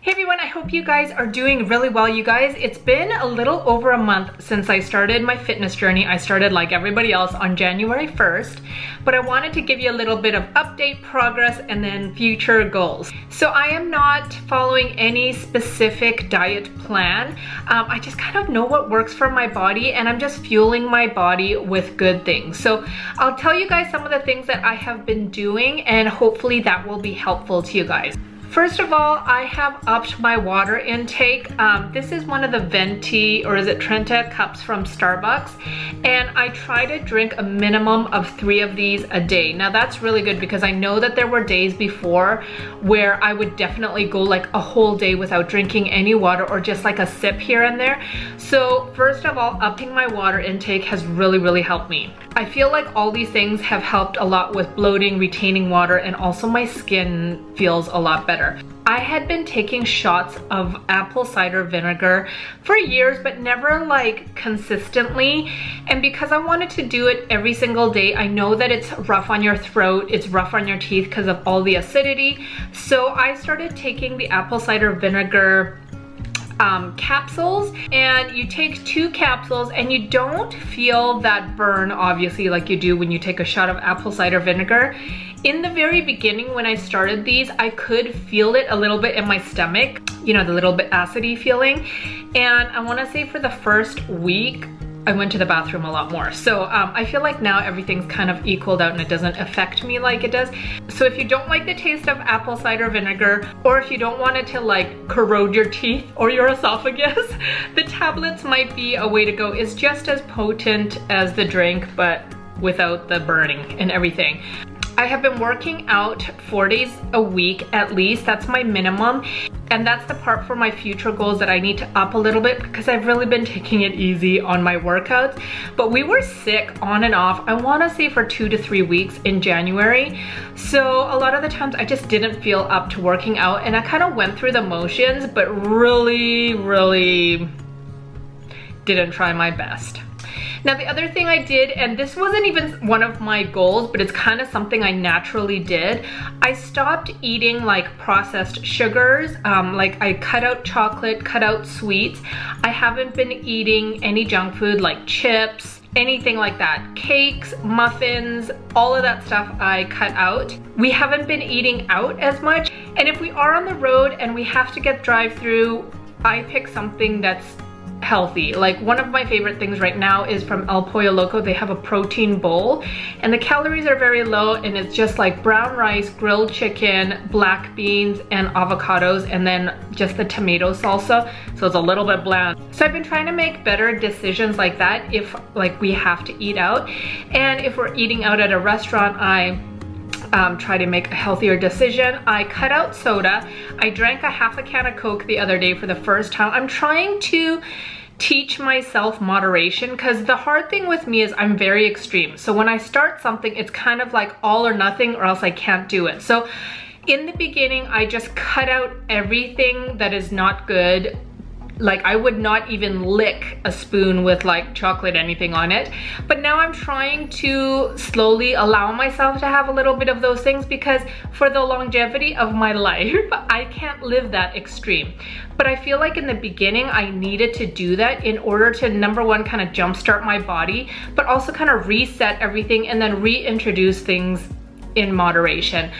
Hey everyone, I hope you guys are doing really well, you guys. It's been a little over a month since I started my fitness journey. I started like everybody else on January 1st, but I wanted to give you a little bit of update, progress, and then future goals. So I am not following any specific diet plan. I just kind of know what works for my body, and I'm just fueling my body with good things. So I'll tell you guys some of the things that I have been doing, and hopefully that will be helpful to you guys. First of all, I have upped my water intake. This is one of the Venti, or is it Trenta cups from Starbucks. And I try to drink a minimum of 3 of these a day. Now that's really good because I know that there were days before where I would definitely go like a whole day without drinking any water or just like a sip here and there. So first of all, upping my water intake has really helped me. I feel like all these things have helped a lot with bloating, retaining water, and also my skin feels a lot better. I had been taking shots of apple cider vinegar for years, but never like consistently. And because I wanted to do it every single day, I know that it's rough on your throat, it's rough on your teeth because of all the acidity. So I started taking the apple cider vinegar capsules, and you take 2 capsules and you don't feel that burn obviously like you do when you take a shot of apple cider vinegar. In the very beginning when I started these, I could feel it a little bit in my stomach, you know, the little bit acidy feeling, and I want to say for the first week I went to the bathroom a lot more. So I feel like now everything's kind of equaled out and it doesn't affect me like it does. So if you don't like the taste of apple cider vinegar, or if you don't want it to like corrode your teeth or your esophagus, the tablets might be a way to go. It's just as potent as the drink, but without the burning and everything. I have been working out 4 days a week at least. That's my minimum. And that's the part for my future goals that I need to up a little bit because I've really been taking it easy on my workouts. But we were sick on and off, I want to say for 2 to 3 weeks in January. So a lot of the times I just didn't feel up to working out, and I kind of went through the motions, but really didn't try my best. Now the other thing I did, and this wasn't even one of my goals, but it's kind of something I naturally did, I stopped eating like processed sugars. Like I cut out chocolate, cut out sweets. I haven't been eating any junk food like chips, anything like that. Cakes, muffins, all of that stuff I cut out. We haven't been eating out as much. And if we are on the road and we have to get drive-through, I pick something that's healthy. Like one of my favorite things right now is from El Pollo Loco. They have a protein bowl and the calories are very low, and it's just like brown rice, grilled chicken, black beans, and avocados, and then just the tomato salsa, so it's a little bit bland. So I've been trying to make better decisions like that if like we have to eat out, and if we're eating out at a restaurant, I try to make a healthier decision. I cut out soda. I drank a half a can of Coke the other day for the first time. I'm trying to teach myself moderation because the hard thing with me is I'm very extreme. So when I start something, it's kind of like all or nothing, or else I can't do it. So in the beginning, I just cut out everything that is not good. Like I would not even lick a spoon with like chocolate, anything on it. But now I'm trying to slowly allow myself to have a little bit of those things, because for the longevity of my life, I can't live that extreme. But I feel like in the beginning, I needed to do that in order to, number one, kind of jumpstart my body, but also kind of reset everything and then reintroduce things in moderation.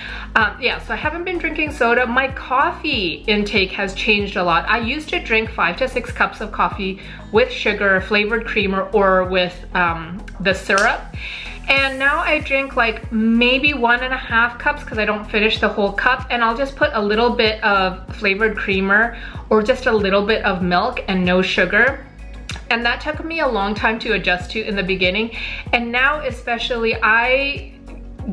Yeah, so I haven't been drinking soda. My coffee intake has changed a lot. I used to drink 5 to 6 cups of coffee with sugar, flavored creamer, or with the syrup. And now I drink like maybe 1.5 cups because I don't finish the whole cup, and I'll just put a little bit of flavored creamer or just a little bit of milk and no sugar. And that took me a long time to adjust to in the beginning. And now especially, I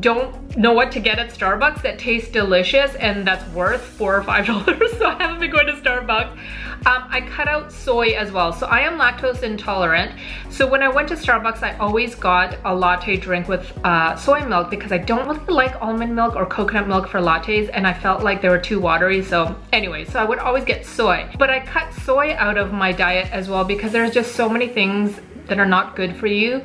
don't know what to get at Starbucks that tastes delicious and that's worth $4 or $5, so I haven't been going to Starbucks. I cut out soy as well. So I am lactose intolerant. So when I went to Starbucks, I always got a latte drink with soy milk because I don't really like almond milk or coconut milk for lattes, and I felt like they were too watery. So anyway, so I would always get soy. But I cut soy out of my diet as well because there's just so many things that are not good for you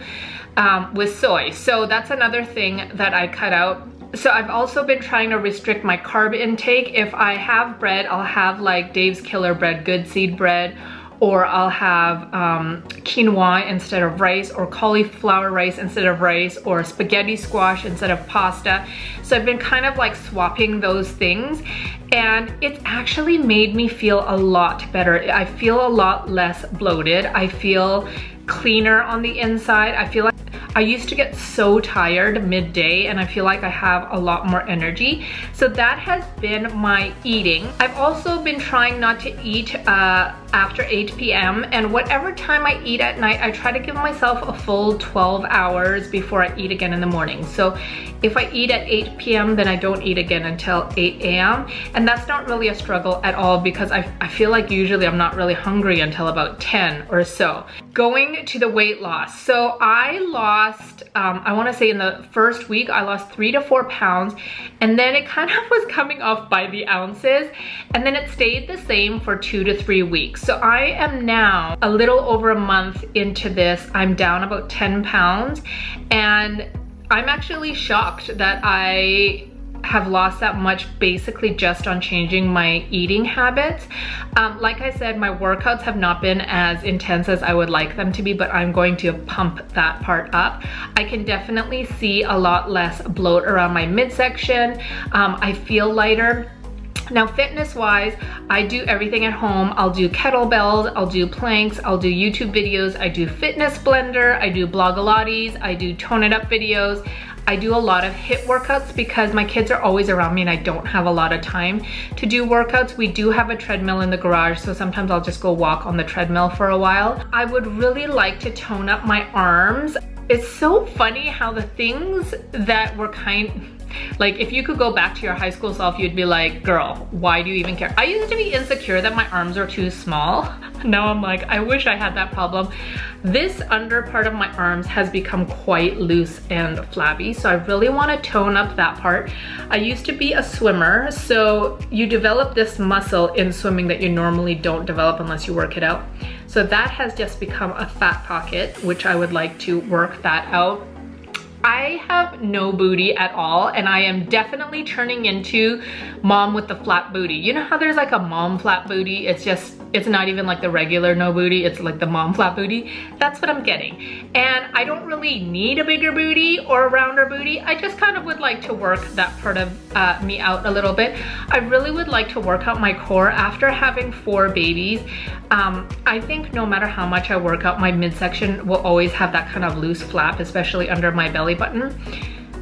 with soy. So that's another thing that I cut out. So I've also been trying to restrict my carb intake. If I have bread, I'll have like Dave's Killer Bread, good seed bread, or I'll have quinoa instead of rice, or cauliflower rice instead of rice, or spaghetti squash instead of pasta. So I've been kind of like swapping those things, and it's actually made me feel a lot better. I feel a lot less bloated. I feel cleaner on the inside. I feel like I used to get so tired midday, and I feel like I have a lot more energy. So that has been my eating. I've also been trying not to eat after 8 p.m. and whatever time I eat at night, I try to give myself a full 12 hours before I eat again in the morning. So if I eat at 8 p.m. then I don't eat again until 8 a.m. and that's not really a struggle at all, because I feel like usually I'm not really hungry until about 10 or so. Going to the weight loss. So I lost, I want to say in the first week, I lost 3 to 4 pounds, and then it kind of was coming off by the ounces, and then it stayed the same for 2 to 3 weeks. So I am now a little over a month into this. I'm down about 10 pounds, and I'm actually shocked that I have lost that much basically just on changing my eating habits. Like I said, my workouts have not been as intense as I would like them to be, but I'm going to pump that part up. I can definitely see a lot less bloat around my midsection. I feel lighter. Now fitness wise, I do everything at home. I'll do kettlebells, I'll do planks, I'll do YouTube videos, I do fitness blender, I do blogolates, I do tone it up videos. I do a lot of HIIT workouts because my kids are always around me and I don't have a lot of time to do workouts. We do have a treadmill in the garage, so sometimes I'll just go walk on the treadmill for a while. I would really like to tone up my arms. It's so funny how the things that were like, if you could go back to your high school self, you'd be like, girl, why do you even care? I used to be insecure that my arms are too small. Now I'm like, I wish I had that problem. This under part of my arms has become quite loose and flabby, so I really want to tone up that part. I used to be a swimmer, so you develop this muscle in swimming that you normally don't develop unless you work it out. So that has just become a fat pocket, which I would like to work that out. I have no booty at all, and I am definitely turning into mom with the flat booty. You know how there's like a mom flat booty? It's not even like the regular no booty, it's like the mom flat booty. That's what I'm getting. And I don't really need a bigger booty or a rounder booty. I just kind of would like to work that part of me out a little bit. I really would like to work out my core after having 4 babies. I think no matter how much I work out, my midsection will always have that kind of loose flap, especially under my belly button.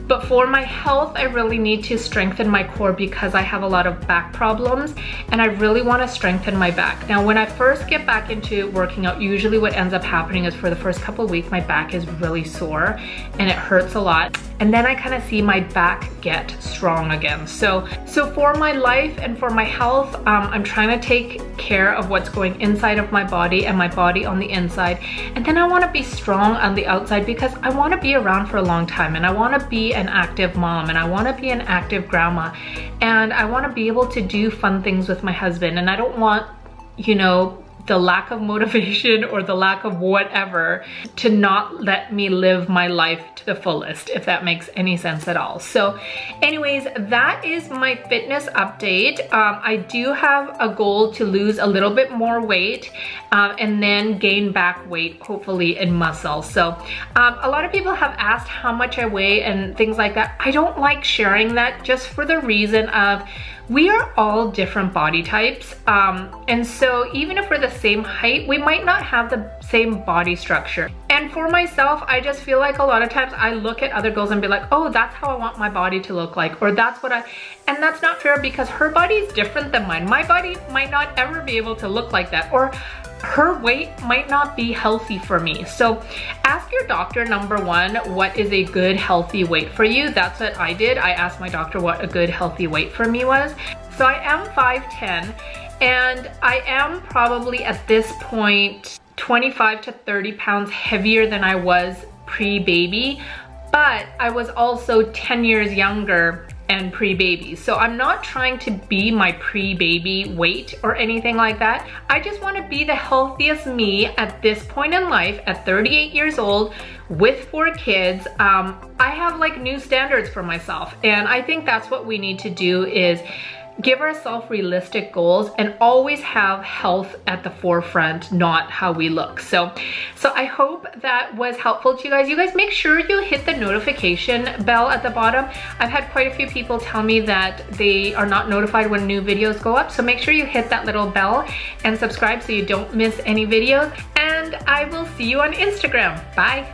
But for my health, I really need to strengthen my core because I have a lot of back problems and I really want to strengthen my back. Now, when I first get back into working out, usually what ends up happening is for the first couple of weeks, my back is really sore and it hurts a lot. And then I kind of see my back get strong again. So for my life and for my health, I'm trying to take care of what's going inside of my body and my body on the inside. And then I want to be strong on the outside because I want to be around for a long time, and I want to be an active mom, and I want to be an active grandma, and I want to be able to do fun things with my husband. And I don't want, you know, the lack of motivation or the lack of whatever to not let me live my life to the fullest, if that makes any sense at all. So anyways, that is my fitness update. I do have a goal to lose a little bit more weight and then gain back weight, hopefully in muscle. So a lot of people have asked how much I weigh and things like that. I don't like sharing that just for the reason of we are all different body types, and so even if we're the same height, we might not have the same body structure. And for myself, I just feel like a lot of times I look at other girls and be like, oh, that's how I want my body to look like, or that's what and that's not fair because her body is different than mine. My body might not ever be able to look like that, or her weight might not be healthy for me. So ask your doctor, number one, what is a good healthy weight for you? That's what I did. I asked my doctor what a good healthy weight for me was. So I am 5'10", and I am probably at this point 25 to 30 pounds heavier than I was pre-baby, but I was also 10 years younger and pre-baby. So I'm not trying to be my pre-baby weight or anything like that. I just want to be the healthiest me at this point in life at 38 years old with 4 kids, I have like new standards for myself. And I think that's what we need to do, is give ourselves realistic goals and always have health at the forefront, not how we look. So I hope that was helpful to you guys. You guys make sure you hit the notification bell at the bottom. I've had quite a few people tell me that they are not notified when new videos go up. So make sure you hit that little bell and subscribe so you don't miss any videos. And I will see you on Instagram. Bye.